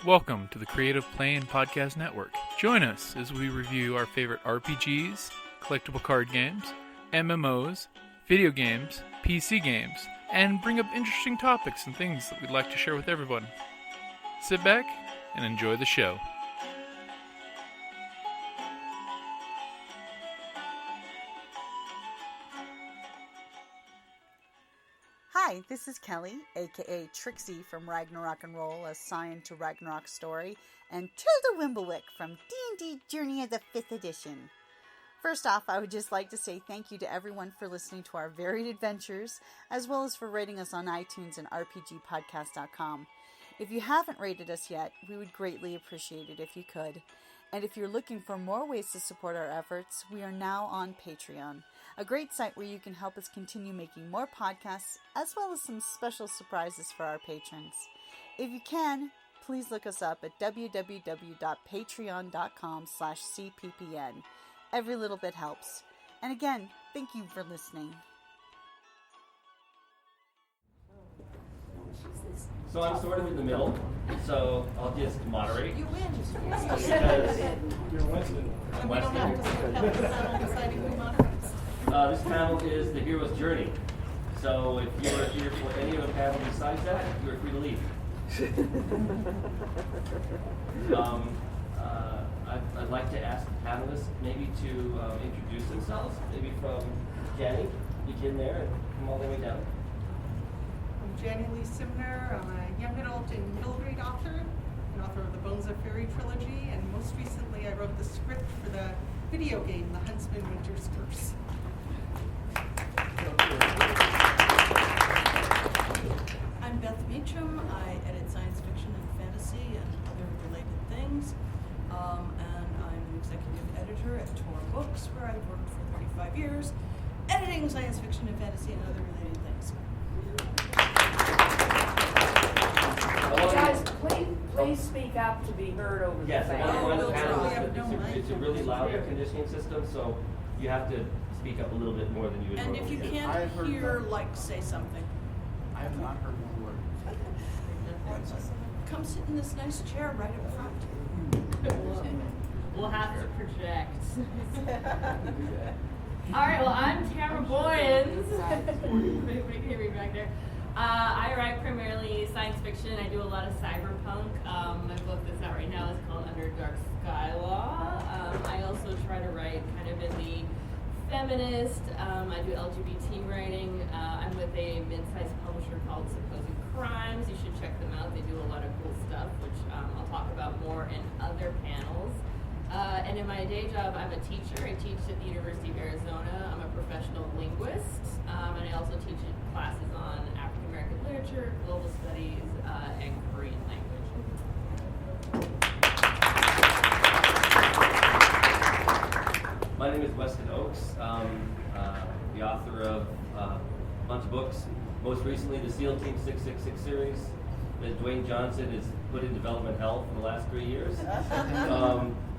Welcome to the Creative Play and Podcast Network. Join us as we review our favorite RPGs, collectible card games, MMOs, video games, PC games, and bring up interesting topics and things that we'd like to share with everyone. Sit back and enjoy the show. Hi, this is Kelly, aka Trixie from Ragnarok and Roll, a Scion to Ragnarok story, and Tilda Wimblewick from D&D Journey of the 5th Edition. First off, I would just like to say thank you to everyone for listening to our varied adventures, as well as for rating us on iTunes and rpgpodcast.com. If you haven't rated us yet, we would greatly appreciate it if you could. And if you're looking for more ways to support our efforts, we are now on Patreon, a great site where you can help us continue making more podcasts, as well as some special surprises for our patrons. If you can, please look us up at www.patreon.com/cppn. Every little bit helps. And again, thank you for listening. So I'm sort of in the middle, so I'll just moderate. You win. Because You're Weston. I'm We don't have to Weston. settle deciding who moderates. This panel is the hero's journey. So if you are here for any other panel besides that, you are free to leave. I'd like to ask the panelists maybe to introduce themselves. Maybe from Janni, begin there and come all the way down. I'm Janni Lee Simner. I'm a young adult and middle grade author, and author of the Bones of Fairy trilogy, and most recently I wrote the script for the video game, The Huntsman Winter's Curse. I'm Beth Meacham. I edit science fiction and fantasy and other related things. And I'm an executive editor at Tor Books, where I've worked for 35 years, editing science fiction and fantasy and other related things. Guys, please speak up to be heard over the Yes, fan. one we'll panel try. it's a really loud air conditioning system, so you have to speak up a little bit more than you would And if normally you do. can't hear, say something. I have not heard one word. Come sit in this nice chair right up front. We'll have to project. All right, well, I'm Tamara Boyens. Everybody can hear me back there. I write primarily science fiction. I do a lot of cyberpunk. My book that's out right now is called Under Dark Sky Law. I also try to write kind of in the feminist. I do LGBT writing. I'm with a mid-sized publisher called Supposed Crimes. You should check them out. They do a lot of cool stuff, which I'll talk about more in other panels. And in my day job, I'm a teacher. I teach at the University of Arizona. I'm a professional linguist, and I also teach classes on African American literature, global studies, and Korean language. My name is Weston Ochse. The author of a bunch of books. Most recently, the SEAL Team 666 series that Dwayne Johnson has put in development hell for the last 3 years.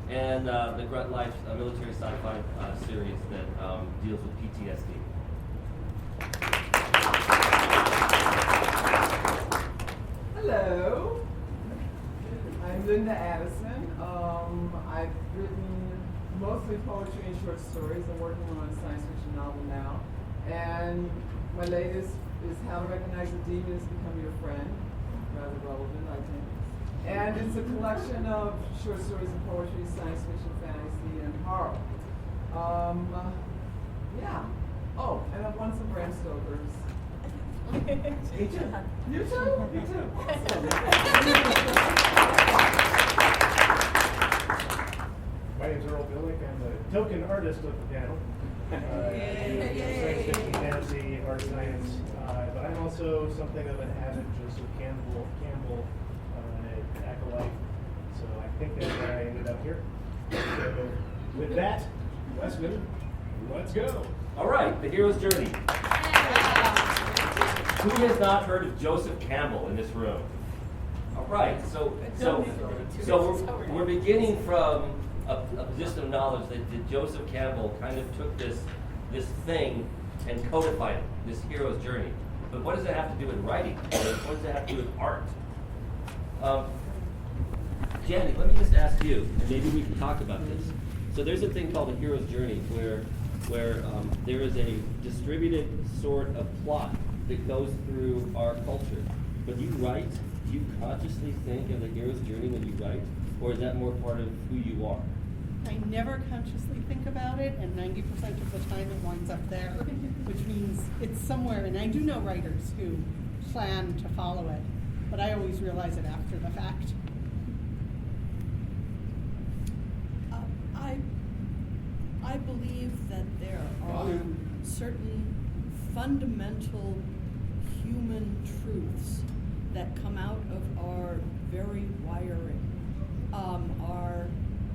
And the Grunt Life military sci-fi series that deals with PTSD. Hello, I'm Linda Addison. I've written mostly poetry and short stories. I'm working on a science fiction novel now. And my latest is How to Recognize a Demon Has Become Your Friend. Rather relevant, I think. And it's a collection of short stories and poetry, science fiction, fantasy, and horror. Yeah. Oh, and I've won some Bram Stoker's. Me too. You too? Me too. My name's Earl Billick. I'm the token artist of the panel. Science fiction, fantasy, art science. But I'm also something of an avid Joseph Campbell acolyte. So I think that's why I ended up here. So with that, Weston, let's go. All right, the hero's journey. Who has not heard of Joseph Campbell in this room? All right, so we're beginning from a position of knowledge that Joseph Campbell kind of took this thing and codified it, this hero's journey. But what does that have to do with writing? What does that have to do with art? Janni, let me just ask you, and maybe we can talk about this. So there's a thing called a hero's journey where there is a distributed sort of plot that goes through our culture. When you write, do you consciously think of the hero's journey when you write, or is that more part of who you are? I never consciously think about it, and 90% of the time it winds up there, which means it's somewhere. And I do know writers who plan to follow it, but I always realize it after the fact. I believe that there are certain fundamental human truths that come out of our very wiring, our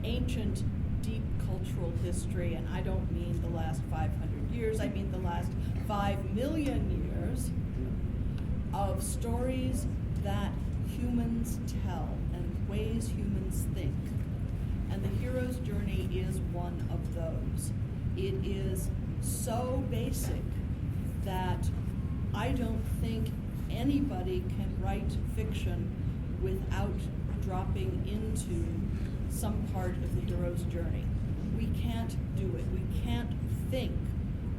ancient, deep cultural history, and I don't mean the last 500 years, I mean the last 5 million years of stories that humans tell and ways humans think. And the hero's journey is one of those. It is so basic that I don't think anybody can write fiction without dropping into some part of the hero's journey. We can't do it. We can't think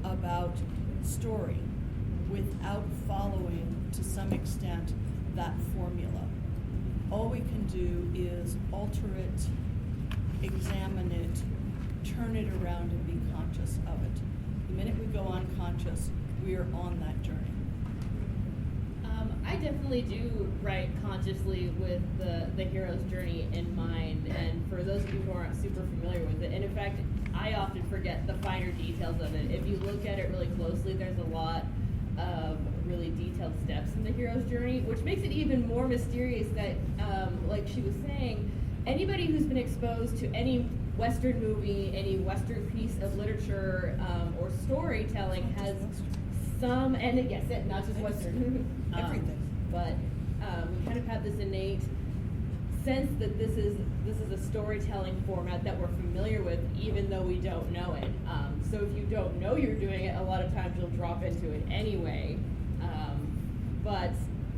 about story without following, to some extent, that formula. All we can do is alter it, examine it, turn it around, and be conscious of it. The minute we go unconscious, we are on that journey. I definitely do write consciously with the hero's journey in mind, and for those of you who aren't super familiar with it, and in fact, I often forget the finer details of it. If you look at it really closely, there's a lot of really detailed steps in the hero's journey, which makes it even more mysterious that, like she was saying, anybody who's been exposed to any Western movie, any Western piece of literature or storytelling has some, and yes, not just Western, Everything. but we kind of have this innate sense that this is a storytelling format that we're familiar with, even though we don't know it. So if you don't know you're doing it, a lot of times you'll drop into it anyway. But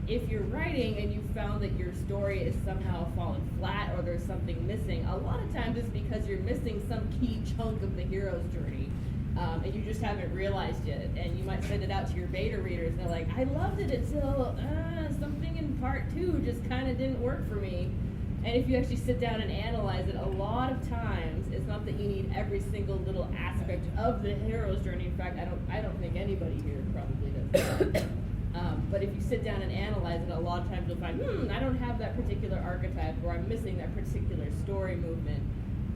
if you're writing and you found that your story is somehow fallen flat or there's something missing, a lot of times it's because you're missing some key chunk of the hero's journey. And you just haven't realized it. And you might send it out to your beta readers and they're like, I loved it until something in part 2 just kind of didn't work for me. And if you actually sit down and analyze it, a lot of times it's not that you need every single little aspect of the hero's journey. In fact, I don't think anybody here probably does. But if you sit down and analyze it, a lot of times you'll find, I don't have that particular archetype, or I'm missing that particular story movement,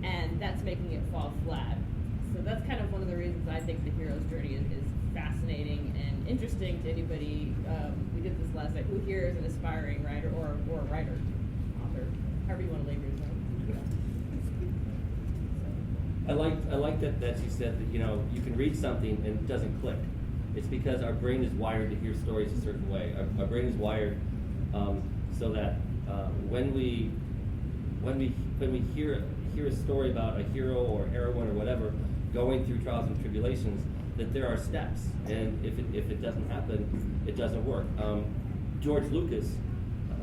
and that's making it fall flat. So that's kind of one of the reasons I think the hero's journey is fascinating and interesting to anybody. We did this last night. Who here is an aspiring writer or a writer, author, however you want to label yourself? I like that you said that, you can read something and it doesn't click. It's because our brain is wired to hear stories a certain way. Our brain is wired so that when we hear a story about a hero or heroine or whatever going through trials and tribulations, that there are steps, and if it doesn't happen, it doesn't work. George Lucas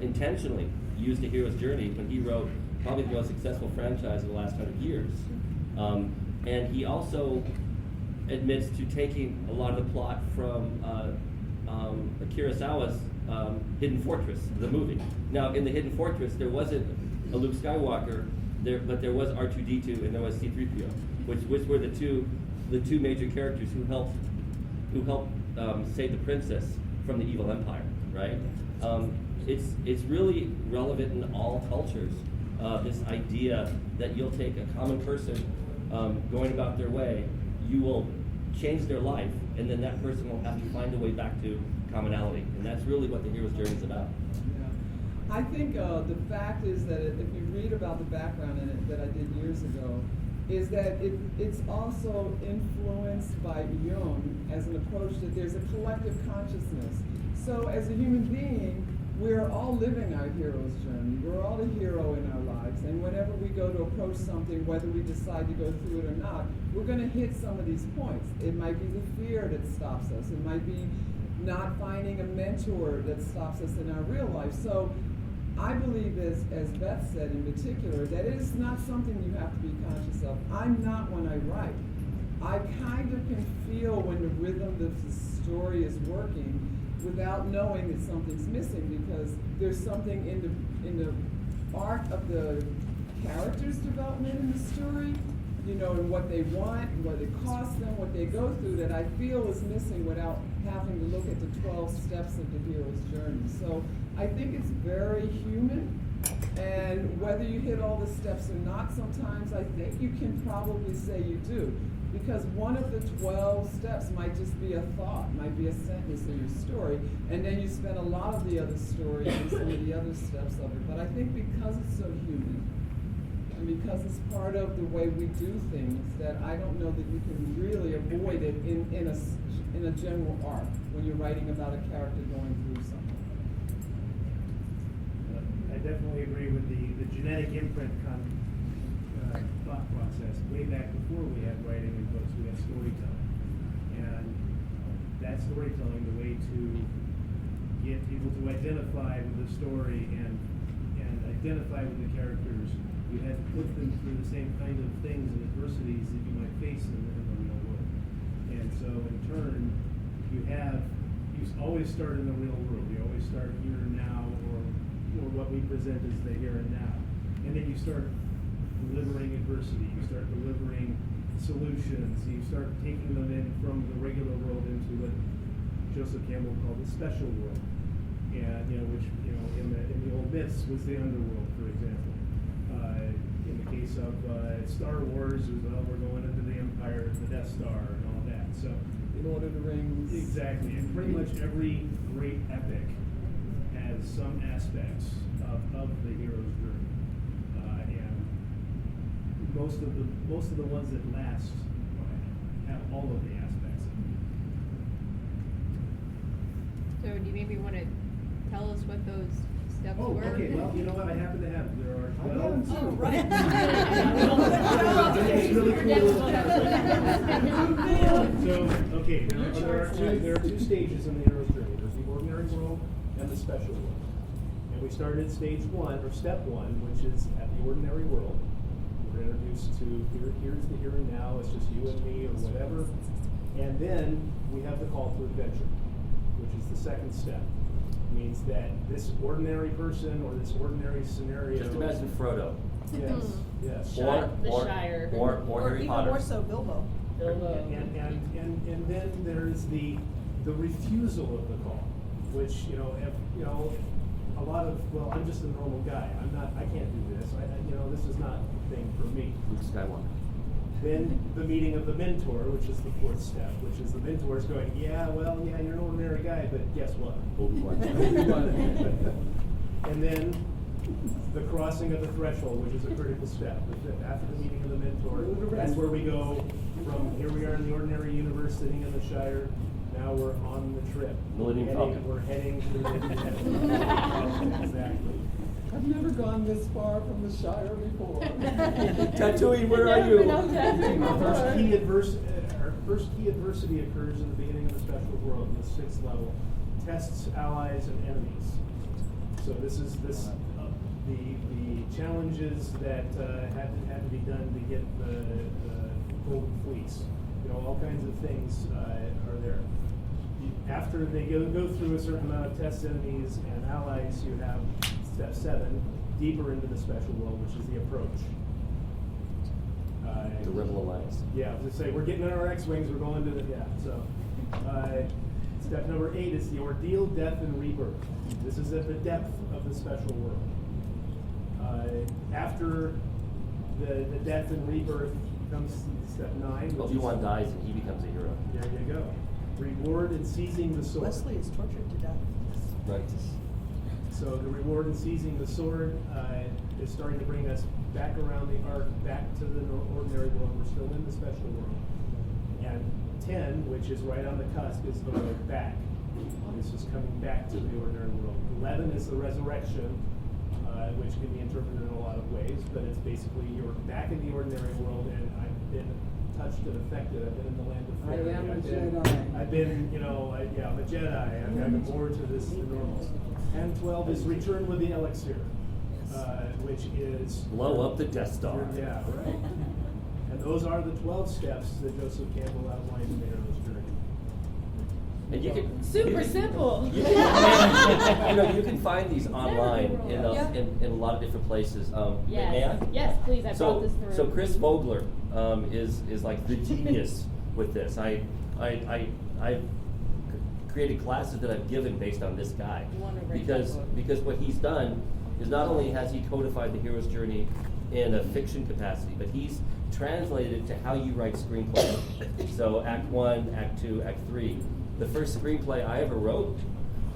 intentionally used a hero's journey when he wrote probably the most successful franchise of the last 100 years, and he also admits to taking a lot of the plot from Kurosawa's Hidden Fortress, the movie. Now, in the Hidden Fortress, there wasn't a Luke Skywalker, but there was R2-D2 and there was C-3PO, which were the two major characters who helped save the princess from the evil empire, right? It's really relevant in all cultures. This idea that you'll take a common person going about their way, you will change their life, and then that person will have to find a way back to commonality, and that's really what the hero's journey is about. I think the fact is that if you read about the background in it that I did years ago, is that it's also influenced by Jung as an approach that there's a collective consciousness. So as a human being, we're all living our hero's journey. We're all a hero in our lives. And whenever we go to approach something, whether we decide to go through it or not, we're going to hit some of these points. It might be the fear that stops us. It might be not finding a mentor that stops us in our real life. So I believe, as Beth said in particular, that it is not something you have to be conscious of. I'm not when I write. I kind of can feel when the rhythm of the story is working without knowing that something's missing, because there's something in the arc of the characters' development in the story, and what they want, what it costs them, what they go through, that I feel is missing without having to look at the 12 steps of the hero's journey. So I think it's very human, and whether you hit all the steps or not, sometimes I think you can probably say you do, because one of the 12 steps might just be a thought, might be a sentence in your story, and then you spend a lot of the other story and some of the other steps of it. But I think because it's so human, and because it's part of the way we do things, that I don't know that you can really avoid it in a general arc when you're writing about a character going through something. I definitely agree with the genetic imprint thought process. Way back before we had writing in books, we had storytelling. And that storytelling, the way to get people to identify with the story and identify with the characters, you had to put them through the same kind of things and adversities that you might face in the real world. And so in turn, you always start in the real world. You always start here and now, or what we present as the here and now. And then you start delivering adversity, you start delivering solutions, you start taking them in from the regular world into what Joseph Campbell called the special world. And which in the old myths was the underworld, for example. In the case of Star Wars, it was, we're going into the Empire, the Death Star, and all that. So, Lord of the Rings. Exactly, and pretty much every great epic has some aspects of the hero's journey, and most of the ones that last have all of the aspects. So, do you maybe want to tell us what those steps were? Okay. Well, you know what? I happen to have. There are 12. Oh, right. It's really cool. So, okay, there are two stages in the hero's journey. There's the ordinary world and the special world. And we started stage one, or step one, which is at the ordinary world. We're introduced to here's the here and now. It's just you and me, or whatever. And then we have the call to adventure, which is the second step. Means that this ordinary person or this ordinary scenario. Just imagine Frodo. Yes. Or Shire. Or Harry even Potter. more so Bilbo. And then there's the refusal of the call, which a lot of, well, I'm just a normal guy. I can't do this. This is not the thing for me. Luke Skywalker. Then the meeting of the mentor, which is the fourth step, which is the mentor's going, yeah, you're an ordinary guy, but guess what? And then the crossing of the threshold, which is a critical step. After the meeting of the mentor, that's where we go from here we are in the ordinary universe sitting in the Shire. Now we're on the trip. Millennium Falcon. We're heading to the Exactly. I've never gone this far from the Shire before. Tatooine, where are you? Our first key adversity occurs in the beginning of the special world, in the 6th level. Tests allies and enemies. So this is the challenges that had to be done to get the Golden Fleece. All kinds of things are there. After they go through a certain amount of test enemies and allies, you have step 7, deeper into the special world, which is the approach. The Rebel Alliance. Yeah, I was going to say, we're getting in our X-Wings, we're going to the, step number 8 is the ordeal, death, and rebirth. This is at the depth of the special world. After the death and rebirth comes step 9. Obi-Wan dies and he becomes a hero. There you go. Reward in seizing the sword. Wesley is tortured to death. Right. So the reward in seizing the sword is starting to bring us back around the arc, back to the ordinary world. We're still in the special world. And 10, which is right on the cusp, is the road back. This is coming back to the ordinary world. 11 is the resurrection, which can be interpreted in a lot of ways, but it's basically you're back in the ordinary world, and I've been touched and affected. I've been in the land of I fairy. am a Jedi. I've been, I'm a Jedi. I've got more to this than normal. And 12 is Return with the Elixir, which is Blow up the Death Star. Yeah, right. And those are the 12 steps that Joseph Campbell outlined in the hero's journey. And you can Super simple. You can find these online in a lot of different places. Yes. May I? Yes, please. I brought this through. So Chris Vogler is like the genius with this. I've created classes that I've given based on this guy because what he's done is not only has he codified the hero's journey in a fiction capacity, but he's translated it to how you write screenplay. So Act 1, Act 2, Act 3. The first screenplay I ever wrote,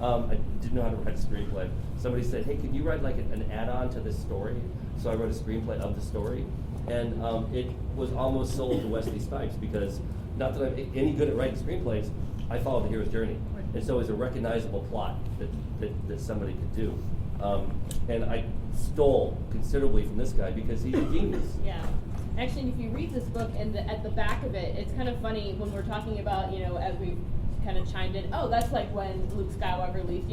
I didn't know how to write a screenplay. Somebody said, hey, can you write like an add-on to this story? So I wrote a screenplay of the story. And it was almost sold to Wesley Snipes because, not that I'm any good at writing screenplays, I followed the hero's journey. And so it's a recognizable plot that somebody could do. And I stole considerably from this guy because he's a genius. Yeah. Actually, if you read this book, and at the back of it, it's kind of funny when we're talking about, as we've kind of chimed in, oh, that's like when Luke Skywalker leaves,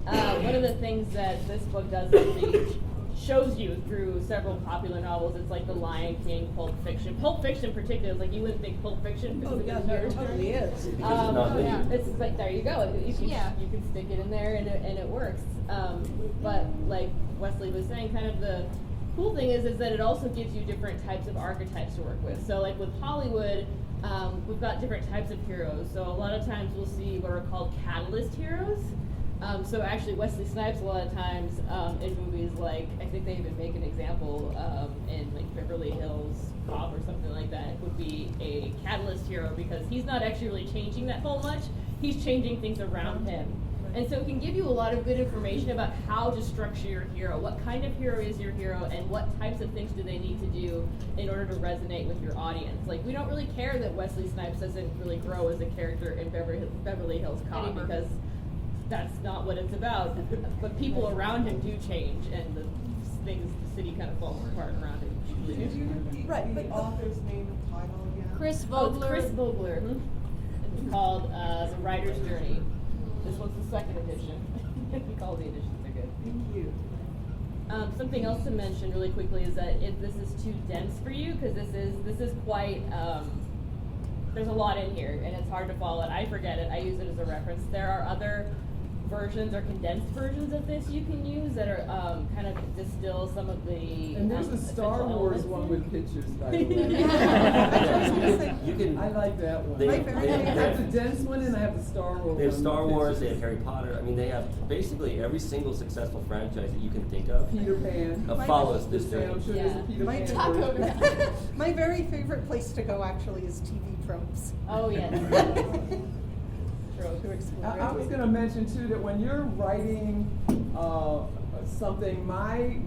one of the things that this book does is shows you through several popular novels. It's like The Lion King, Pulp Fiction. Pulp Fiction particularly, like you wouldn't think Pulp Fiction because Oh, yeah, no, it totally is. It's like, there you go. You can stick it in there and it works. But like Wesley was saying, kind of the cool thing is that it also gives you different types of archetypes to work with. So like with Hollywood, we've got different types of heroes. So a lot of times we'll see what are called catalyst heroes. So actually Wesley Snipes a lot of times in movies, like I think they even make an example in like Beverly Hills Cop or something like that, would be a catalyst hero because he's not actually really changing that whole much. He's changing things around him. And so it can give you a lot of good information about how to structure your hero, what kind of hero is your hero, and what types of things do they need to do in order to resonate with your audience. Like, we don't really care that Wesley Snipes doesn't really grow as a character in Beverly Hills Cop because that's not what it's about. But people around him do change, and the city kind of falls apart around him. Did you repeat the author's name and title again? Chris Vogler. Chris Vogler. It's called The Writer's Journey. This one's the second edition. All the editions are good. Thank you. Something else to mention really quickly is that if this is too dense for you, because this is quite, there's a lot in here and it's hard to follow it. I forget it. I use it as a reference. There are other versions or condensed versions of this you can use that are kind of distill some of the and there's a Star Wars one with pictures, by the way. I like that one. I have the dense one and I have the Star Wars one. They have Star Wars, they have Harry Potter. I mean, they have basically every single successful franchise that you can think of. Peter Pan. Follows this journey. I'm sure there's a Peter Pan. My very favorite place to go actually is TV Tropes. Oh, yes. I was going to mention too that when you're writing something, my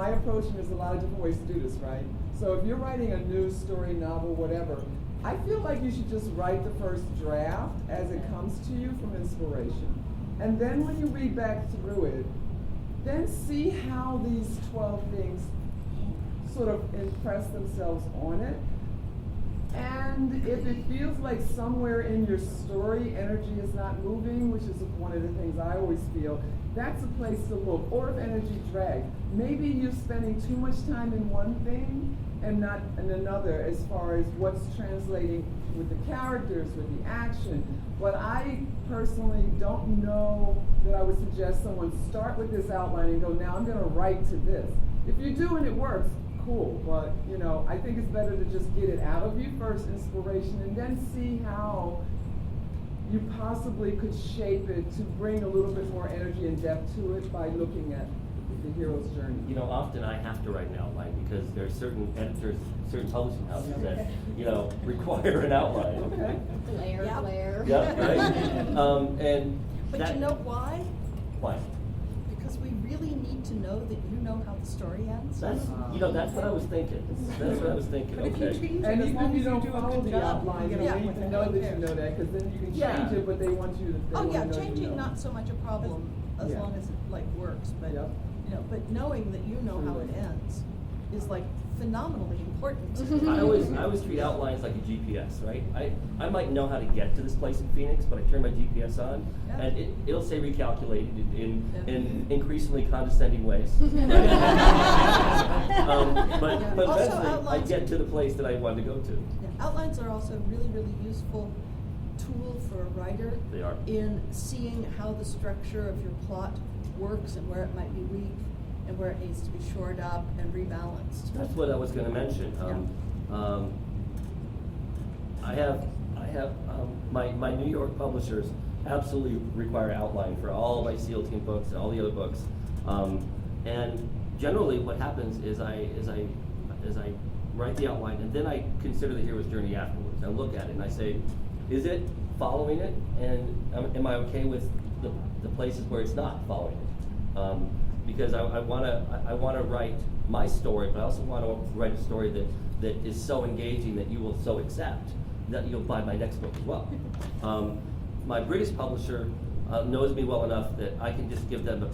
approach, and there's a lot of different ways to do this, right? So if you're writing a news story, novel, whatever, I feel like you should just write the first draft as it comes to you from inspiration. And then when you read back through it, then see how these 12 things sort of impress themselves on it. And if it feels like somewhere in your story energy is not moving, which is one of the things I always feel, that's a place to look. Or if energy drags, maybe you're spending too much time in one thing and not in another as far as what's translating with the characters, with the action. But I personally don't know that I would suggest someone start with this outline and go, now I'm going to write to this. If you do and it works, cool, but I think it's better to just get it out of you first, inspiration, and then see how you possibly could shape it to bring a little bit more energy and depth to it by looking at the hero's journey. Often I have to write an outline because there's certain editors, certain publishing houses that, require an outline. Okay. Layer. Yeah, right. But you know why? Why? Because we really need to know that you know how the story ends. That's what I was thinking. That's what I was thinking. But if you Okay. change it, And as even long if you as you don't do a follow good the job, outline, you you get don't away need with to it. know that you know that, because then you can Yeah. change it, but they want you to. Oh yeah, changing not so much a problem as Yeah. long as it works, but Yep. but knowing that you know how it ends. is like phenomenally important. I always treat outlines like a GPS, right? I might know how to get to this place in Phoenix, but I turn my GPS on, Yeah. and it'll say recalculated in increasingly condescending ways. But Also, eventually, I outlines get to the place that I wanted to go to. Yeah, outlines are also a really, really useful tool for a writer They are. in seeing how the structure of your plot works and where it might be weak and where it needs to be shored up and rebalanced. That's what I was going to mention. I have my New York publishers absolutely require outline for all of my SEAL Team books and all the other books. And generally, what happens is I write the outline and then I consider the hero's journey afterwards. I look at it and I say, is it following it? And am I okay with the places where it's not following it? Because I want to write my story, but I also want to write a story that is so engaging that you will so accept that you'll buy my next book as well. My British publisher knows me well enough that I can just give them a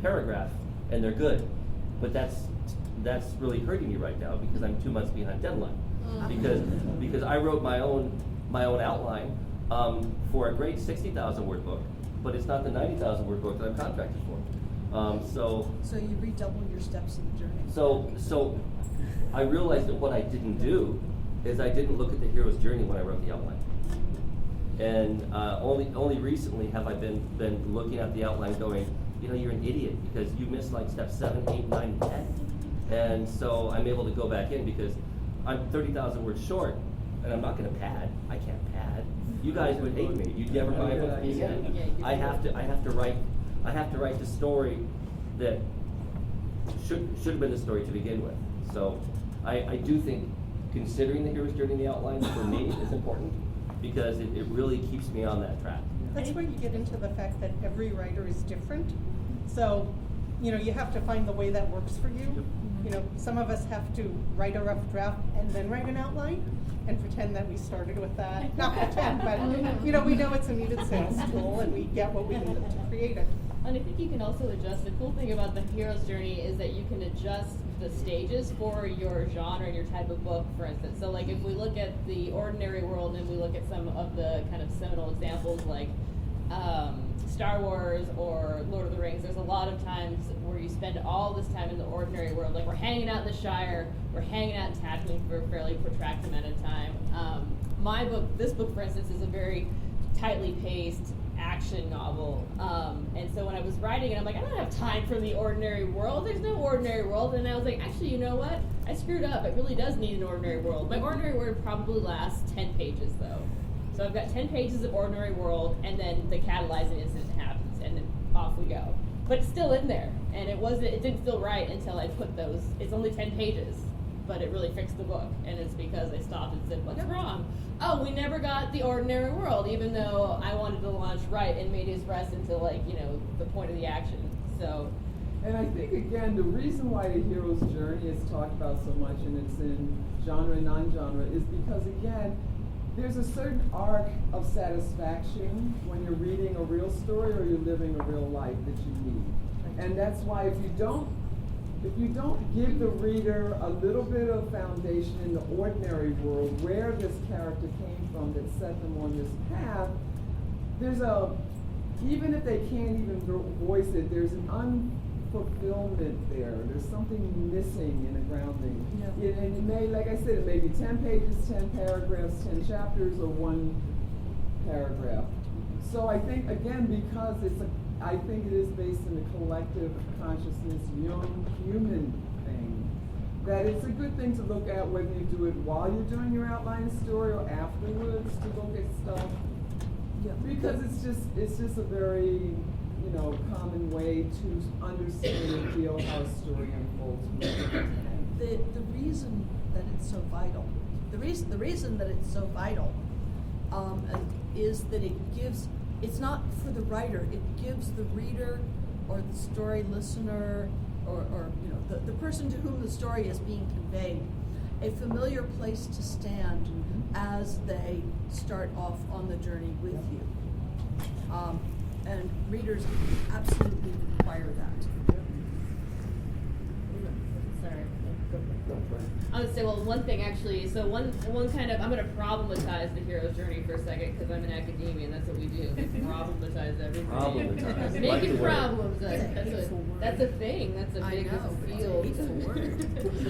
paragraph and they're good. But that's really hurting me right now because I'm 2 months behind deadline. Because I wrote my own outline for a great 60,000 word book, but it's not the 90,000 word book that I'm contracted for. So you redouble your steps in the journey. So I realized that what I didn't do is I didn't look at the hero's journey when I wrote the outline. And only recently have I been looking at the outline going, you're an idiot because you missed like steps 7, 8, 9, 10. And so I'm able to go back in because I'm 30,000 words short and I'm not going to pad. I can't pad. You guys would hate me. You'd never buy a book from me again. I have to write the story that should have been the story to begin with. So I do think considering the hero's journey in the outline for me is important because it really keeps me on that track. That's where you get into the fact that every writer is different. So, you have to find the way that works for you. Some of us have to write a rough draft and then write an outline and pretend that we started with that. Not pretend, but we know it's a needed sales tool and we get what we need to create it. And I think you can also adjust. The cool thing about the hero's journey is that you can adjust the stages for your genre and your type of book, for instance. So like if we look at the ordinary world and we look at some of the kind of seminal examples like Star Wars or Lord of the Rings, there's a lot of times where you spend all this time in the ordinary world. Like we're hanging out in the Shire, we're hanging out in Tatooine for a fairly protracted amount of time. This book, for instance, is a very tightly paced action novel. And so when I was writing it, I'm like, I don't have time for the ordinary world. There's no ordinary world. And I was like, actually, you know what? I screwed up. It really does need an ordinary world. My ordinary world probably lasts 10 pages, though. So I've got 10 pages of ordinary world, and then the catalyzing incident happens, and then off we go. But it's still in there, and it didn't feel right until I put those. It's only 10 pages, but it really fixed the book, and it's because I stopped and said, what's wrong? Oh, we never got the ordinary world, even though I wanted to launch right and made his rest until the point of the action. So. And I think again, the reason why the hero's journey is talked about so much and it's in genre and non-genre is because again, there's a certain arc of satisfaction when you're reading a real story or you're living a real life that you need. And that's why if you don't give the reader a little bit of foundation in the ordinary world where this character came from that set them on this path, even if they can't even voice it, there's an unfulfillment there. There's something missing in the grounding. Yeah. And it may, like I said, it may be 10 pages, 10 paragraphs, 10 chapters, or 1 paragraph. So I think, again, because I think it is based in a collective consciousness, young human thing, that it's a good thing to look at whether you do it while you're doing your outline story or afterwards to look at stuff. Yeah. Because it's just a very common way to understand and feel how a story unfolds. The reason that it's so vital, the reason that it's so vital, is that it's not for the writer. It gives the reader or the story listener or the person to whom the story is being conveyed a familiar place to stand as they start off on the journey with you. And readers absolutely require that. sorry. I would say, well, one thing actually, so one kind of, I'm going to problematize the hero's journey for a second because I'm in academia and that's what we do. We problematize everything. Problematize. Making Like problems. That's a thing. That's a big field.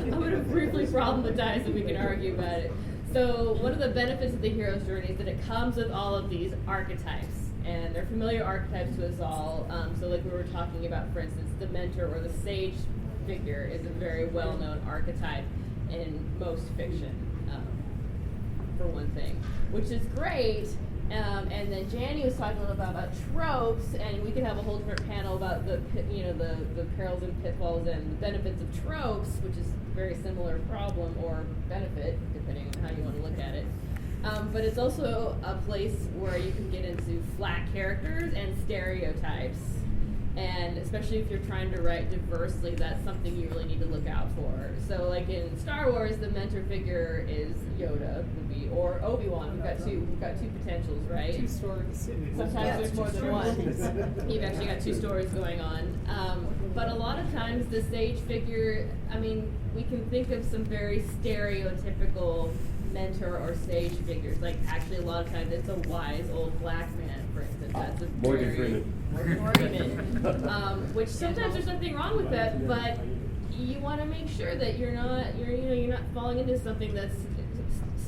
I'm going to briefly problematize and we can argue about it. So one of the benefits of the hero's journey is that it comes with all of these archetypes. And they're familiar archetypes to us all. So like we were talking about, for instance, the mentor or the sage figure is a very well-known archetype in most fiction, for one thing, which is great. And then Janni was talking a little bit about tropes, and we could have a whole different panel about the perils and pitfalls and the benefits of tropes, which is a very similar problem or benefit, depending on how you want to look at it. But it's also a place where you can get into flat characters and stereotypes. And especially if you're trying to write diversely, that's something you really need to look out for. So like in Star Wars, the mentor figure is Yoda, would be, or Obi-Wan. We've got two potentials, right? Two stories. Sometimes there's more than one. You've actually got two stories going on. But a lot of times the sage figure, I mean, we can think of some very stereotypical mentor or sage figures. Like actually a lot of times it's a wise old black man, for instance. That's a Morgan Freeman. Which sometimes there's nothing wrong with that, but you want to make sure that you're not falling into something that's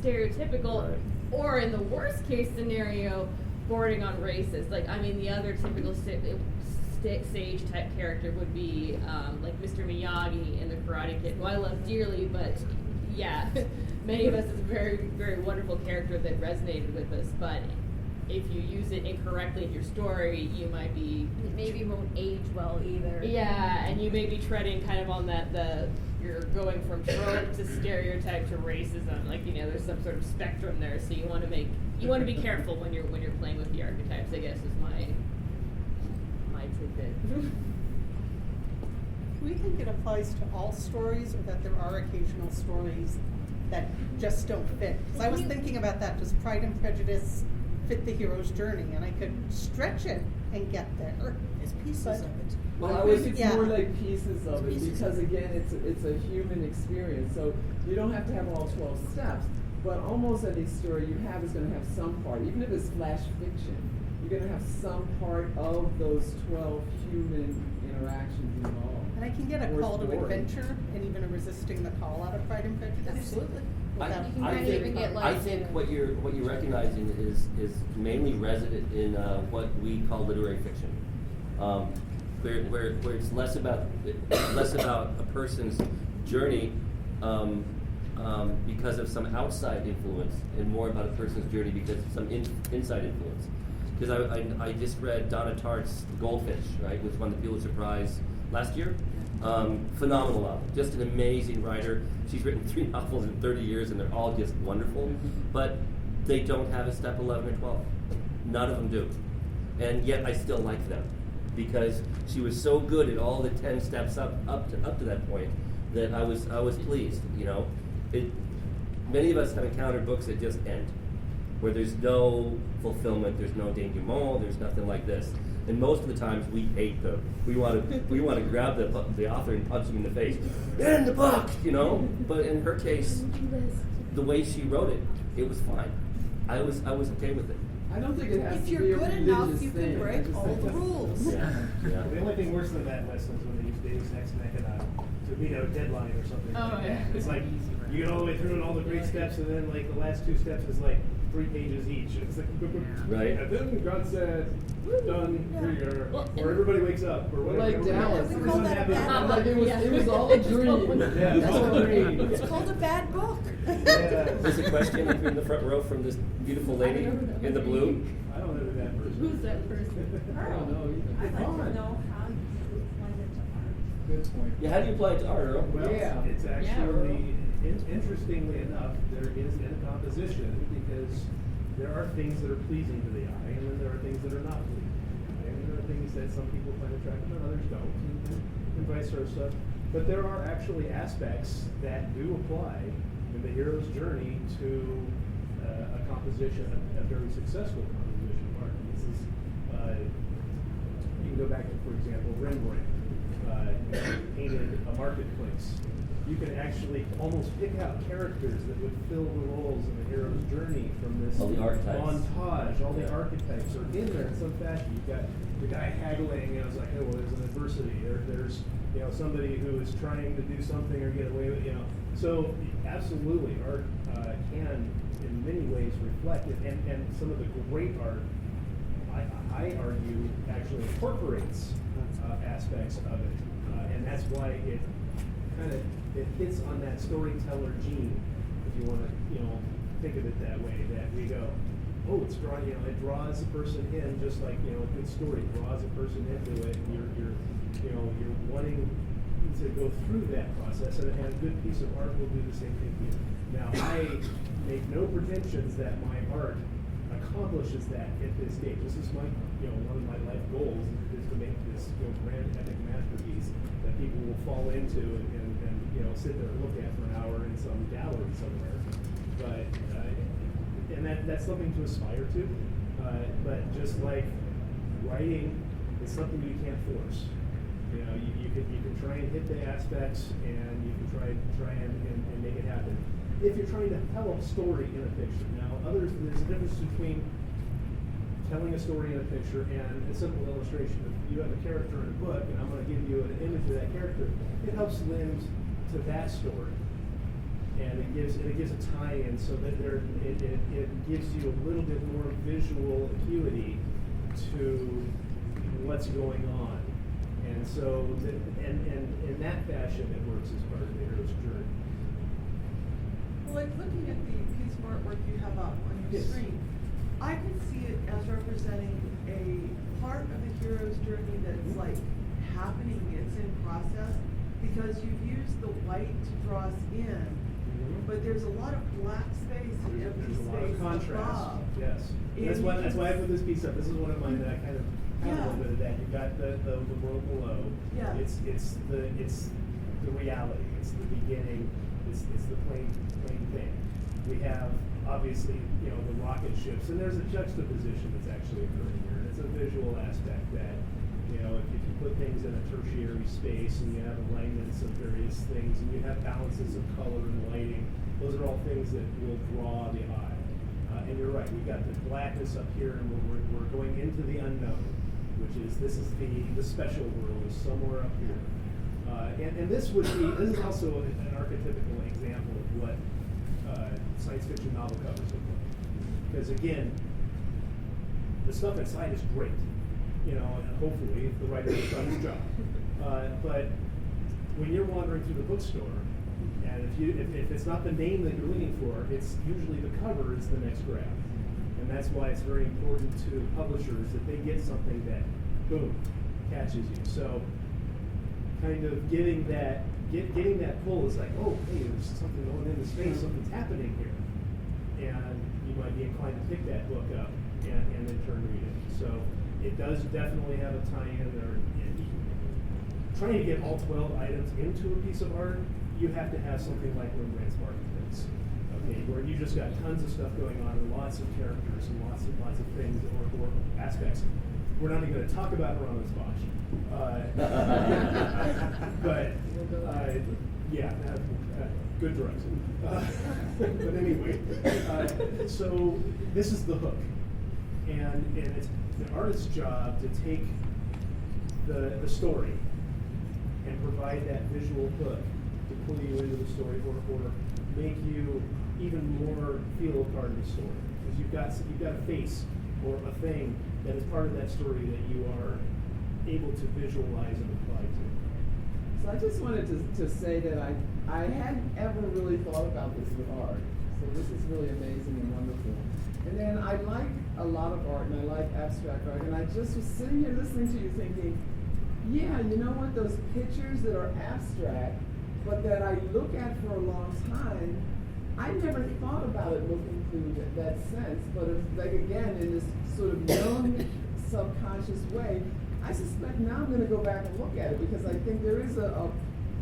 stereotypical, Right. or in the worst case scenario, bordering on racist. Like, I mean, the other typical sage type character would be like Mr. Miyagi in The Karate Kid, who I love dearly, but yeah, many of us is a very, very wonderful character that resonated with us, but if you use it incorrectly in your story, you might be... Maybe won't age well either. Yeah, and you may be treading kind of on you're going from trope to stereotype to racism. Like, there's some sort of spectrum there, so you want to be careful when you're playing with the archetypes, I guess, is my tidbit. Do we think it applies to all stories, or that there are occasional stories that just don't fit? Because I was thinking about that. Does Pride and Prejudice fit the hero's journey? And I could stretch it and get there. It's pieces of it. Well, I think it's more like pieces of it, Pieces because of it. again, it's a human experience. So you don't have to have all 12 steps, but almost any story you have is going to have some part, even if it's flash fiction, you're going to have some part of those 12 human interactions involved. And I can get a Or call to story. adventure and even a resisting the call out of Pride and Prejudice. Absolutely. I think what you're recognizing is mainly resident in what we call literary fiction, where it's less about a person's journey because of some outside influence, and more about a person's journey because of some inside influence. Because I just read Donna Tartt's Goldfish, right, which won the Pulitzer Prize last year. Phenomenal novel, just an amazing writer. She's written 3 novels in 30 years, and they're all just wonderful. But they don't have a step 11 or 12. None of them do. And yet I still like them because she was so good at all the 10 steps up to that point that I was pleased. Many of us have encountered books that just end, where there's no fulfillment, there's no denouement, there's nothing like this. And most of the times we hate them. We want to grab the author and punch him in the face. End the book, But in her case, the way she wrote it, it was fine. I was okay with it. I don't think it has If to you're be a good religious enough, you thing. can break all the rules. Yeah. The only thing worse than that, Weston, is when they use Deus Ex Machina to meet a deadline or something Oh, like yeah. that. It's like you get all the way through and all the great steps, and then like the last 2 steps is like 3 pages each. It's like, Right. And then God said, "Done. Here you are." Or everybody wakes up, or whatever. Like Dallas. We call that a bad Like it was all a dream. Yeah, it's all a dream. It's called a bad book. Yeah. There's a question up here in the front row from this beautiful lady in the blue. I don't know who that person is. Who's that person? I don't know either. I'd like to know how you apply it to art. Good point. Yeah, how do you apply it to art, Earl? Well, Yeah. it's actually, interestingly enough, there is in composition, because there are things that are pleasing to the eye, and then there are things that are not pleasing to the eye, and there are things that some people find attractive and others don't, and vice versa. But there are actually aspects that do apply in the hero's journey to a composition, a very successful composition of art. This is, you can go back to, for example, Rembrandt. painted a marketplace. You can actually almost pick out characters that would fill the roles in the hero's journey from this All the archetypes. montage. All the archetypes are in there in some fashion. You've got the guy haggling, it's like, oh, well, there's an adversity. There's somebody who is trying to do something or get away with, So absolutely, art can in many ways reflect it, and some of the great art, I argue, actually incorporates aspects of it, and that's why it hits on that storyteller gene, if you want to think of it that way. That we go, oh, it's drawing, it draws a person in, just like a good story draws a person into it. You're wanting to go through that process, and a good piece of art will do the same thing to you. Now, I make no pretensions that my art accomplishes that at this stage. This is my, one of my life goals is to make this grand epic masterpiece that people will fall into and sit there and look at for an hour in some gallery somewhere. But and that's something to aspire to. But just like writing, it's something you can't force. You can try and hit the aspects, and you can try and make it happen. If you're trying to tell a story in a picture, now there's a difference between telling a story in a picture and a simple illustration. If you have a character in a book, and I'm going to give you an image of that character, it helps lend to that story, and it gives a tie-in so that it gives you a little bit more visual acuity to what's going on. And so, and in that fashion, it works as part of the hero's journey. Well, like looking at the piece of artwork you have up on your screen, I could see it as representing a part of the hero's journey that's like happening, it's in process, because you've used the white to draw us in, but there's a lot of black space and empty space. There's a lot of contrast. Above. Yes. That's why I put this piece up. This is one of mine that I kind of have a little bit of that. You've got the world below. Yeah. It's the reality. It's the beginning. It's the plain thing. We have obviously the rocket ships, and there's a juxtaposition that's actually occurring here. And it's a visual aspect that if you put things in a tertiary space and you have alignments of various things and you have balances of color and lighting, those are all things that will draw the eye. And you're right, we've got the blackness up here, and we're going into the unknown, which is the special world is somewhere up here. And this is also an archetypical example of what science fiction novel covers look like. Because again, the stuff inside is great. And hopefully the writer has done his job. But when you're wandering through the bookstore, and if it's not the name that you're looking for, it's usually the cover is the next grab. And that's why it's very important to publishers that they get something that, boom, catches you. So kind of getting that pull is like, oh, hey, there's something going in the space, something's happening here. And you might be inclined to pick that book up and then turn to read it. So it does definitely have a tie-in there. Trying to get all 12 items into a piece of art, you have to have something like Rembrandt's Marketplace, okay, where you just got tons of stuff going on and lots of characters and lots of things or aspects. We're not even going to talk about Hieronymus Bosch, but good drugs. But anyway, so this is the hook, and it's the artist's job to take the story and provide that visual hook to pull you into the story or make you even more feel a part of the story. Because you've got a face or a thing that is part of that story that you are able to visualize and apply to. So I just wanted to say that I hadn't ever really thought about this with art. So this is really amazing and wonderful. And then I like a lot of art, and I like abstract art, and I just was sitting here listening to you thinking, yeah, you know what, those pictures that are abstract, but that I look at for a long time, I never thought about it looking through that sense, but it's like, again, in this sort of known subconscious way, I suspect now I'm going to go back and look at it, because I think there is a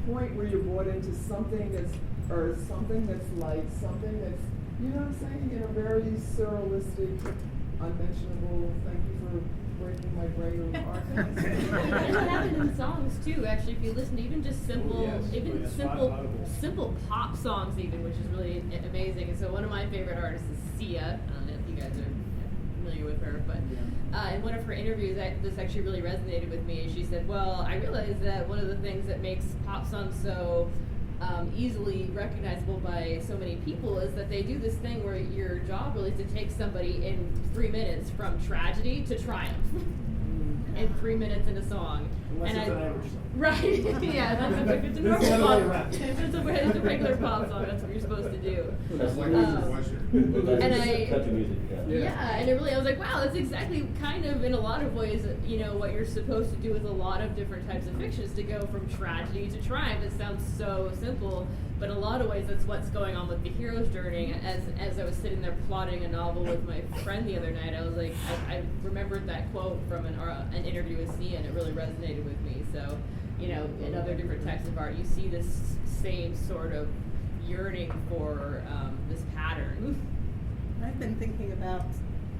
point where you're brought into something that's light, something that's, you know what I'm saying, in a very surrealistic, unmentionable, thank you for breaking my brain of art And that happened in songs too. Actually, if you listen to even just simple, simple pop songs, even, which is really amazing. And so one of my favorite artists is Sia. I don't know if you guys are familiar with her, but in one of her interviews, this actually really resonated with me. She said, "Well, I realized that one of the things that makes pop songs so easily recognizable by so many people is that they do this thing where your job really is to take somebody in 3 minutes from tragedy to triumph in 3 minutes in a song." Unless and it's an Irish song. Right, yeah, that's if it's a normal pop. If it's a regular pop song, that's what you're supposed to do. That's like country music, yeah, and it really, I was like, wow, that's exactly kind of in a lot of ways, what you're supposed to do with a lot of different types of fictions, to go from tragedy to triumph. It sounds so simple, but in a lot of ways that's what's going on with the hero's journey. As I was sitting there plotting a novel with my friend the other night, I was like, I remembered that quote from an interview with Sia, and it really resonated with me. So, in other different types of art, you see this same sort of yearning for this pattern. I've been thinking about,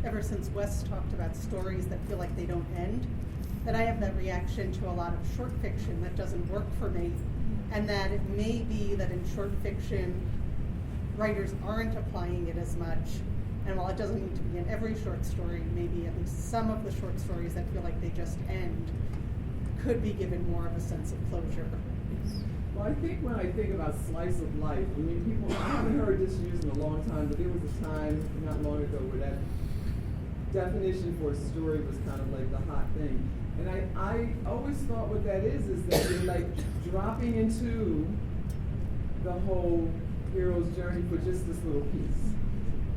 ever since Wes talked about stories that feel like they don't end, that I have that reaction to a lot of short fiction that doesn't work for me, and that it may be that in short fiction, writers aren't applying it as much, and while it doesn't need to be in every short story, maybe at least some of the short stories that feel like they just end could be given more of a sense of closure. Well, I think when I think about slice of life, I mean, people, I haven't heard this used in a long time, but there was a time not long ago where that definition for a story was kind of like the hot thing. And I always thought what that is that you're like dropping into the whole hero's journey for just this little piece.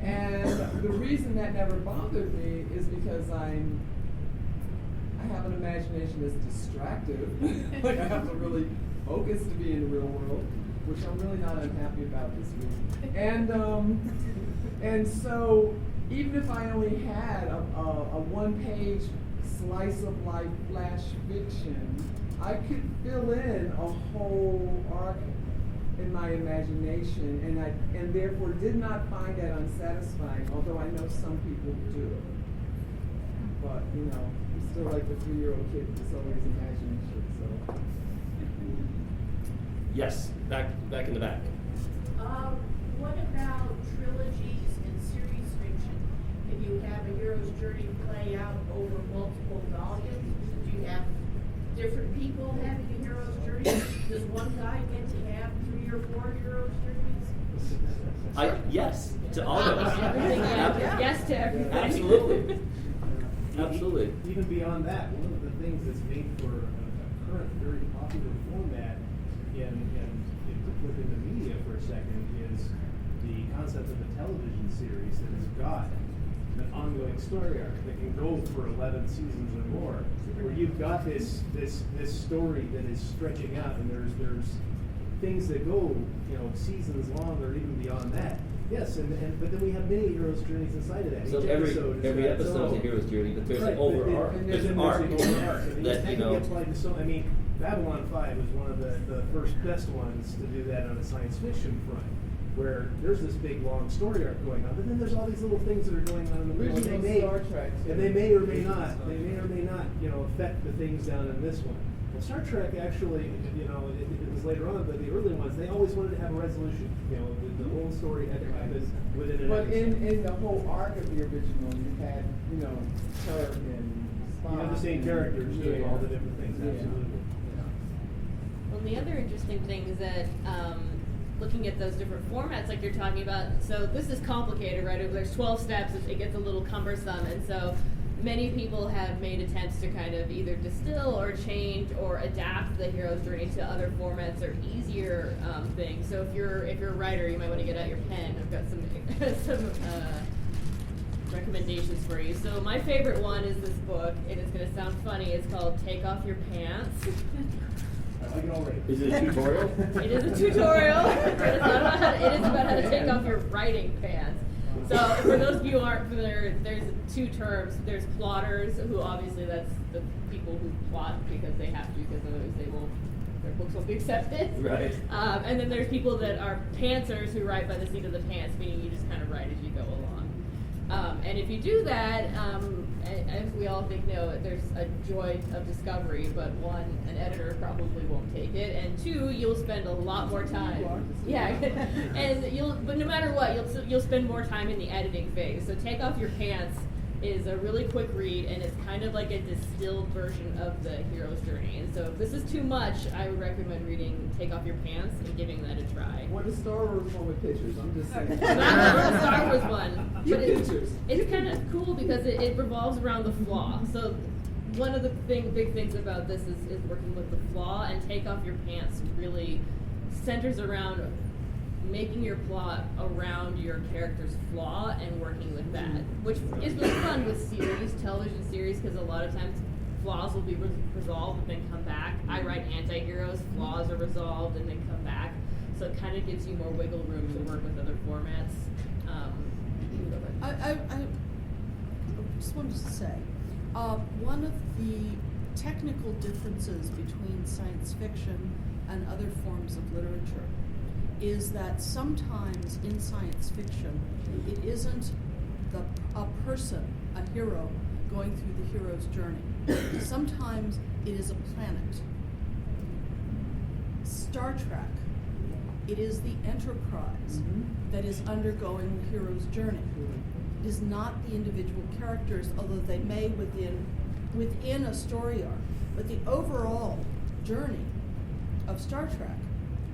And the reason that never bothered me is because I have an imagination that's distractive. Like I have to really focus to be in the real world, which I'm really not unhappy about this week. And so even if I only had a one-page slice of life flash fiction, I could fill in a whole arc in my imagination, and therefore did not find that unsatisfying, although I know some people do. But you still like the 3-year-old kid that's always imagining shit, so. Yes, back in the back. What about trilogies and series fiction? If you have a hero's journey play out over multiple volumes, do you have different people having a hero's journey? Does one guy get to have 3 or 4 hero's journeys? Yes, to all of us. Yes to everything. Absolutely. Absolutely. Even beyond that, one of the things that's made for a current very popular format to put in the media for a second is the concept of a television series that has got an ongoing story arc that can go for 11 seasons or more, where you've got this story that is stretching out, and there's things that go seasons long or even beyond that. Yes, but then we have many heroes' journeys inside of that. So every episode is a hero's journey, but there's an overarch. There's an arc that can be applied to so. I mean, Babylon 5 was one of the first best ones to do that on a science fiction front, where there's this big long story arc going on, but then there's all these little things that are going on in the middle. Original Star Trek. And they may or may not. They may or may not, affect the things down in this one. Well, Star Trek actually, it was later on, but the early ones, they always wanted to have a resolution. The whole story had to happen within an But episode. in the whole arc of the original, you had, Kirk and Spock. You have the same characters doing all the different things, absolutely. Well, the other interesting thing is that looking at those different formats like you're talking about, so this is complicated, right? There's 12 steps, it gets a little cumbersome, and so many people have made attempts to kind of either distill or change or adapt the hero's journey to other formats or easier things. So if you're a writer, you might want to get out your pen. I've got some recommendations for you. So my favorite one is this book. It is going to sound funny. It's called Take Off Your Pants. I like it already. Is it a tutorial? It is a tutorial. It is about how to take off your writing pants. So for those of you who aren't familiar, there's 2 terms. There's plotters, who obviously that's the people who plot because they have to, because otherwise their books won't be accepted. Right. And then there's people that are pantsers, who write by the seat of the pants, meaning you just kind of write as you go along. And if you do that, as we all think know, there's a joy of discovery, but one, an editor probably won't take it, and two, you'll spend a lot more time. Yeah, and but no matter what, you'll spend more time in the editing phase. So Take Off Your Pants is a really quick read, and it's kind of like a distilled version of the hero's journey. And so if this is too much, I would recommend reading Take Off Your Pants and giving that a try. What is Star Wars one with pictures? I'm just saying. Not the Star Wars one, You but pictures. it's kind of cool because it revolves around the flaw. So one of the big things about this is working with the flaw, and Take Off Your Pants really centers around making your plot around your character's flaw and working with that, which is really fun with television series, because a lot of times flaws will be resolved and then come back. I write anti-heroes, flaws are resolved and then come back, so it kind of gives you more wiggle room to work with other formats. I just wanted to say, one of the technical differences between science fiction and other forms of literature is that sometimes in science fiction, it isn't a person, a hero, going through the hero's journey. Sometimes it is a planet. Star Trek, it is the Enterprise that is undergoing the hero's journey. It is not the individual characters, although they may within a story arc, but the overall journey of Star Trek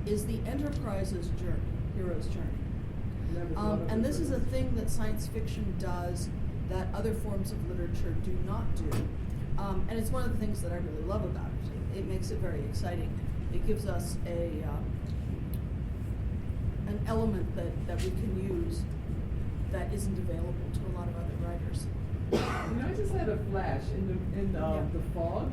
is the Enterprise's journey, hero's journey. And this is a thing that science fiction does that other forms of literature do not do. And it's one of the things that I really love about it. It makes it very exciting. It gives us an element that we can use that isn't available to a lot of other writers. I just had a flash in the fog.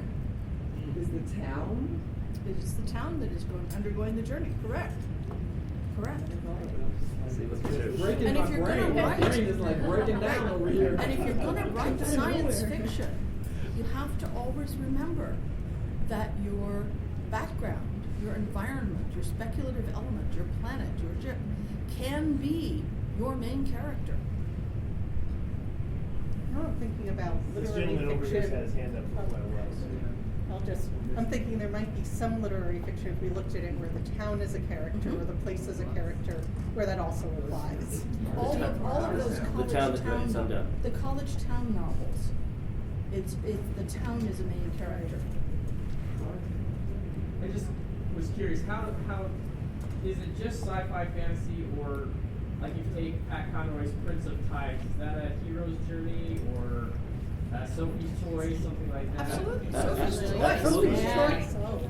Is the town? It is the town that is undergoing the journey. Correct. And if you're going to write, my brain is like breaking down over here. And if you're going to write science fiction, you have to always remember that your background, your environment, your speculative element, your planet, your ship, can be your main character. I'm thinking about This literary gentleman over here has fiction. had his hand up for quite a while. I'm thinking there might be some literary fiction, if we looked at it, where the town is a character or the place is a character, where that also applies. All of those the college town novels, it's the town is a main character. I just was curious, how is it just sci-fi fantasy, or like you take Pat Conroy's Prince of Tides, is that a hero's journey, or Sophie's Choice, something like that? Absolutely.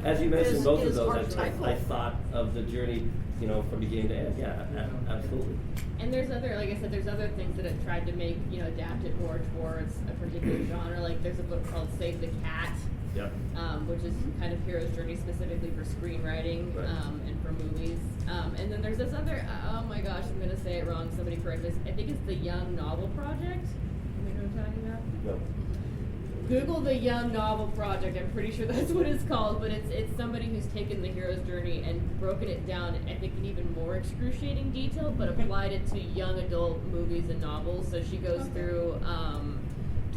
As you mentioned both of those, archetypal. I thought of the journey, from beginning to end. Yeah, absolutely. And there's other, like I said, there's other things that have tried to make, adapt it more towards a particular genre. Like there's a book called Save the Cat, Yep. which is kind of hero's journey specifically for screenwriting, Right. And for movies. And then there's this other, oh my gosh, I'm gonna say it wrong, somebody correct this. I think it's the Young Novel Project. You know what I'm talking about? Yep. Google the Young Novel Project. I'm pretty sure that's what it's called, but it's somebody who's taken the hero's journey and broken it down, I think, in even more excruciating detail, but applied it to young adult movies and novels. So she goes through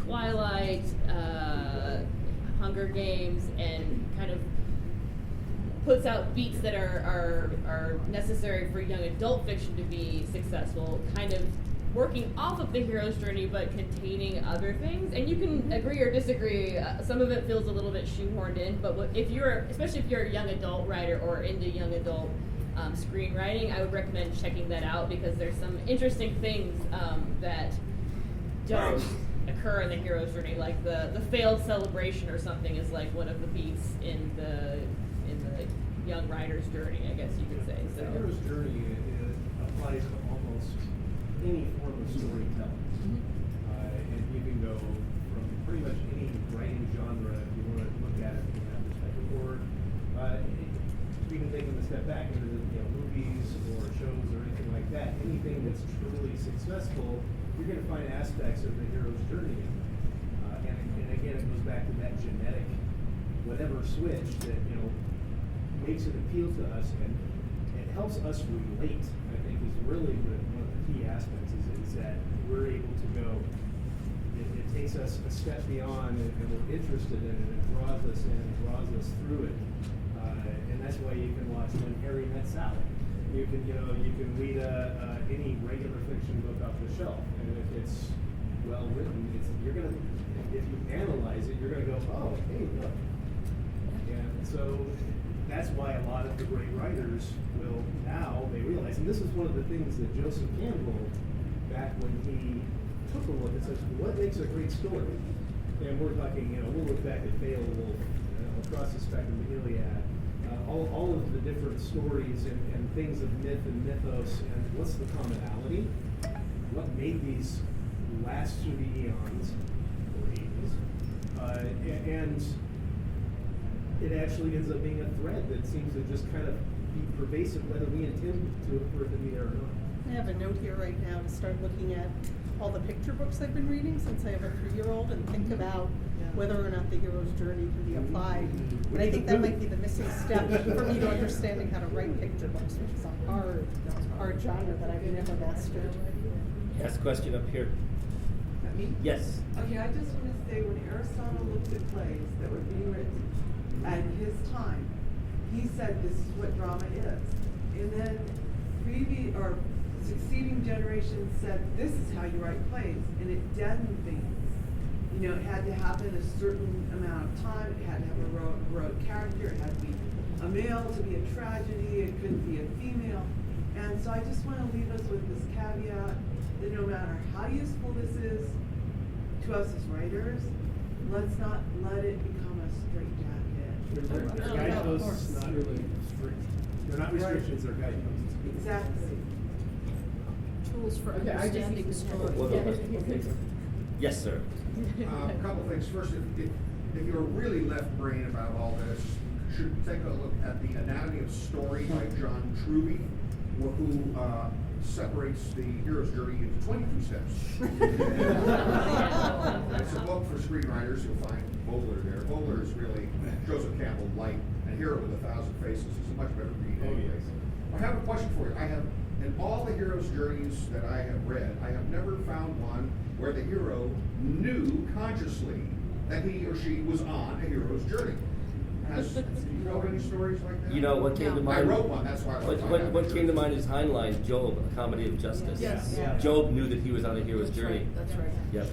Twilight, Hunger Games, and kind of puts out beats that are necessary for young adult fiction to be successful, kind of working off of the hero's journey but containing other things. And you can agree or disagree. Some of it feels a little bit shoehorned in, but especially if you're a young adult writer or into young adult screenwriting, I would recommend checking that out, because there's some interesting things that don't occur in the hero's journey, like the failed celebration or something is like one of the beats in the young writer's journey, I guess you could say. So The hero's journey applies to almost any form of storytelling. And you can go from pretty much any writing genre if you want to look at it from that perspective. Or even taking a step back into movies or shows or anything like that. Anything that's truly successful, you're going to find aspects of the hero's journey in it. And again, it goes back to that genetic whatever switch that makes it appeal to us, and it helps us relate. I think is really one of the key aspects is that we're able to go, it takes us a step beyond, and we're interested in it. It draws us in, it draws us through it, and that's why you can watch When Harry Met Sally. You can read any regular fiction book off the shelf, and if it's well written, if you analyze it, you're gonna go, oh, hey, look. And so that's why a lot of the great writers will now, they realize, and this is one of the things that Joseph Campbell, back when he took a look and says, what makes a great story? And we're talking, we'll look back at Beowulf, Across the Spectrum, the Iliad, all of the different stories and things of myth and mythos, and what's the commonality? What made these last through the eons or ages? And it actually ends up being a thread that seems to just kind of be pervasive, whether we intend for it to be there or not. I have a note here right now to start looking at all the picture books I've been reading since I have a 3-year-old and think about whether or not the hero's journey can be applied. And I think that might be the missing step for me to understanding how to write picture books, which is a hard genre that I've never mastered. Ask a question up here. Me? Yes. Okay, I just want to say when Aristotle looked at plays that were being written at his time, he said this is what drama is. And then succeeding generations said this is how you write plays, and it deadened things. It had to happen a certain amount of time, it had to have a heroic character, it had to be a male to be a tragedy, it couldn't be a female. And so I just want to leave us with this caveat that no matter how useful this is to us as writers, let's not let it become a straitjacket. They're guideposts, not really strict. They're not restrictions, they're guideposts. Exactly. Tools for understanding story. Yes, sir. A couple things. First, if you're really left brain about all this, you should take a look at The Anatomy of Story by John Truby, who separates the hero's journey into 22 steps. It's a book for screenwriters. You'll find Bowler there. Bowler is really Joseph Campbell light, and Hero with 1,000 Faces is a much better read anyway. I have a question for you. In all the hero's journeys that I have read, I have never found one where the hero knew consciously that he or she was on a hero's journey. Do you know any stories like that? What came to mind? I wrote one, that's why I like What came to mind is Heinlein's Job, A Comedy of Justice. Yes. Yeah. Job knew that he was on a hero's journey. That's right. Yep.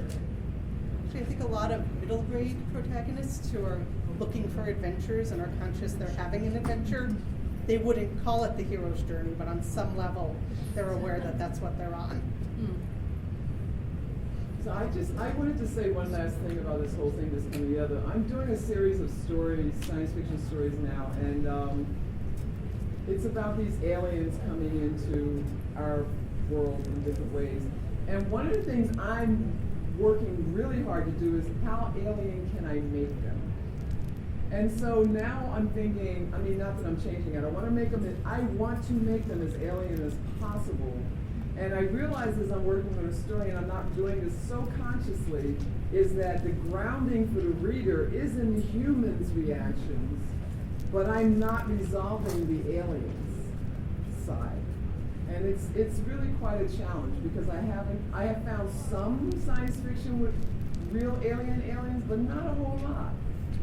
Actually, I think a lot of middle grade protagonists who are looking for adventures and are conscious they're having an adventure, they wouldn't call it the hero's journey, but on some level, they're aware that that's what they're on. So I wanted to say one last thing about this whole thing that's coming together. I'm doing a series of stories, science fiction stories now, and it's about these aliens coming into our world in different ways. And one of the things I'm working really hard to do is how alien can I make them? And so now I'm thinking, not that I'm changing it, I want to make them as alien as possible. And I realize as I'm working on a story, and I'm not doing this so consciously, is that the grounding for the reader is in the humans' reactions, but I'm not resolving the aliens side. And it's really quite a challenge because I have found some science fiction with real aliens, but not a whole lot.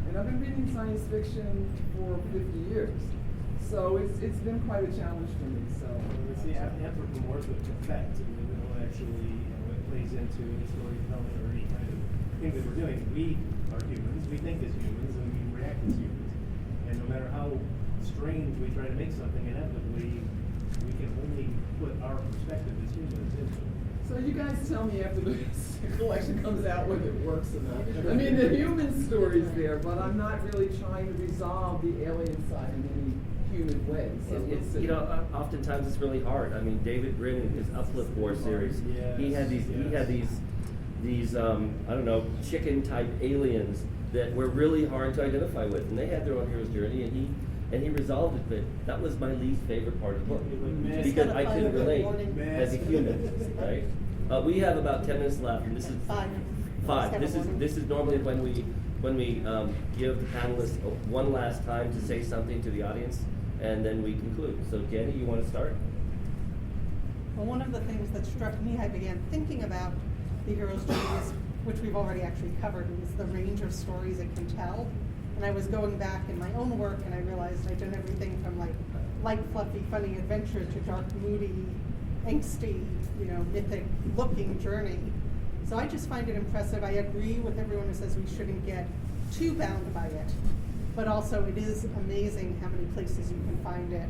And I've been reading science fiction for 50 years. So it's been quite a challenge for me. So it's the anthropomorphic effect, actually, it plays into any storytelling or any kind of thing that we're doing. We are humans, we think as humans, and we react as humans. And no matter how strange we try to make something, inevitably, we can only put our perspective as humans into it. So you guys tell me after the collection comes out whether it works or not. The human story's there, but I'm not really trying to resolve the alien side in any human way. So Oftentimes it's really hard. David Brin in his Uplift War series, he had these chicken type aliens that were really hard to identify with, and they had their own hero's journey, and he resolved it. But that was my least favorite part of the book because I couldn't relate as a human. Right? We have about 10 minutes left, and this is 5. This is normally when we give the panelists one last time to say something to the audience, and then we conclude. So, Janni, you want to start? Well, one of the things that struck me, I began thinking about the hero's journey is which we've already actually covered, is the range of stories it can tell. And I was going back in my own work, and I realized I'd done everything from like light, fluffy, funny adventure to dark, moody, angsty, mythic looking journey. So I just find it impressive. I agree with everyone who says we shouldn't get too bound by it, but also it is amazing how many places you can find it.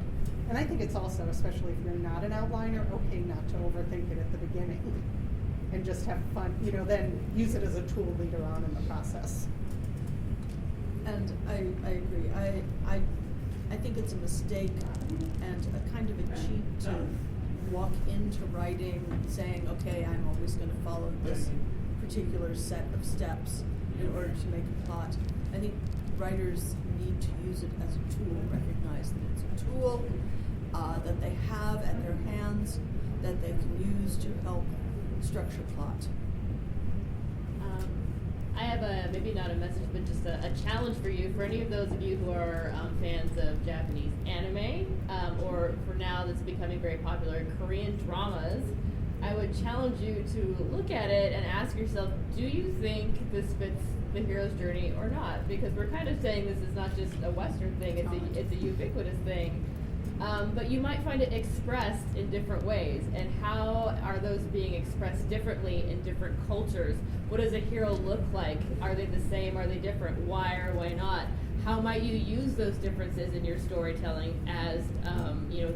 And I think it's also, especially if you're not an outliner, okay not to overthink it at the beginning and just have fun, then use it as a tool later on in the process. And I agree. I think it's a mistake and a kind of a cheat to walk into writing saying, okay, I'm always going to follow this particular set of steps in order to make a plot. I think writers need to use it as a tool, recognize that it's a tool that they have at their hands that they can use to help structure plot. I have maybe not a message, but just a challenge for you. For any of those of you who are fans of Japanese anime, or for now that's becoming very popular, Korean dramas, I would challenge you to look at it and ask yourself, do you think this fits the hero's journey or not? Because we're kind of saying this is not just a Western thing, it's a ubiquitous thing. But you might find it expressed in different ways. And how are those being expressed differently in different cultures? What does a hero look like? Are they the same? Are they different? Why or why not? How might you use those differences in your storytelling as,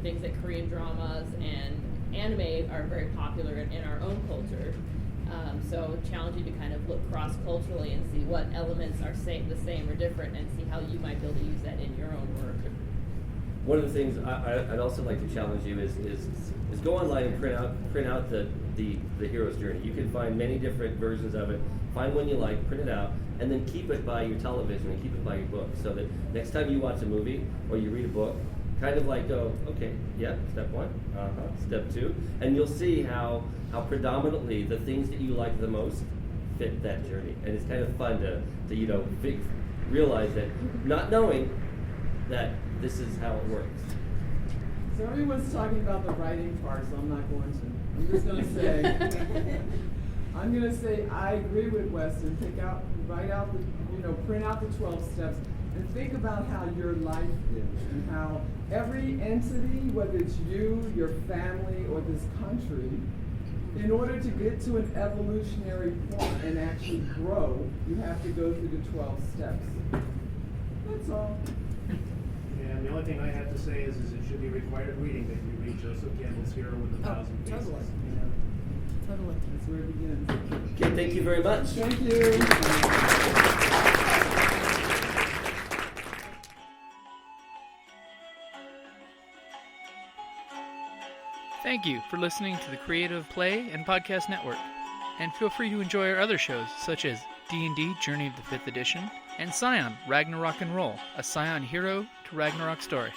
things that Korean dramas and anime are very popular in our own culture? So challenge you to kind of look cross-culturally and see what elements are the same or different, and see how you might be able to use that in your own work. One of the things I'd also like to challenge you is go online and print out the hero's journey. You can find many different versions of it. Find one you like, print it out, and then keep it by your television and keep it by your book, so that next time you watch a movie or you read a book, kind of like go, okay, yeah, step one, step two, and you'll see how predominantly the things that you like the most fit that journey. And it's kind of fun to realize that, not knowing that this is how it works. So everyone's talking about the writing part, so I'm not going to. I'm just going to say, I agree with Weston. Print out the 12 steps, and think about how your life is, and how every entity, whether it's you, your family, or this country, in order to get to an evolutionary point and actually grow, you have to go through the 12 steps. That's all. And the only thing I have to say is it should be required reading that you read Joseph Campbell's Hero with 1,000 Faces. Totally. Totally. That's where it begins. Okay, thank you very much. Thank you. Thank you for listening to the Creative Play and Podcast Network. And feel free to enjoy our other shows, such as D&D Journey of the 5th Edition, and Scion Ragnarok and Roll, a Scion hero to Ragnarok story.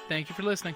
Thank you for listening.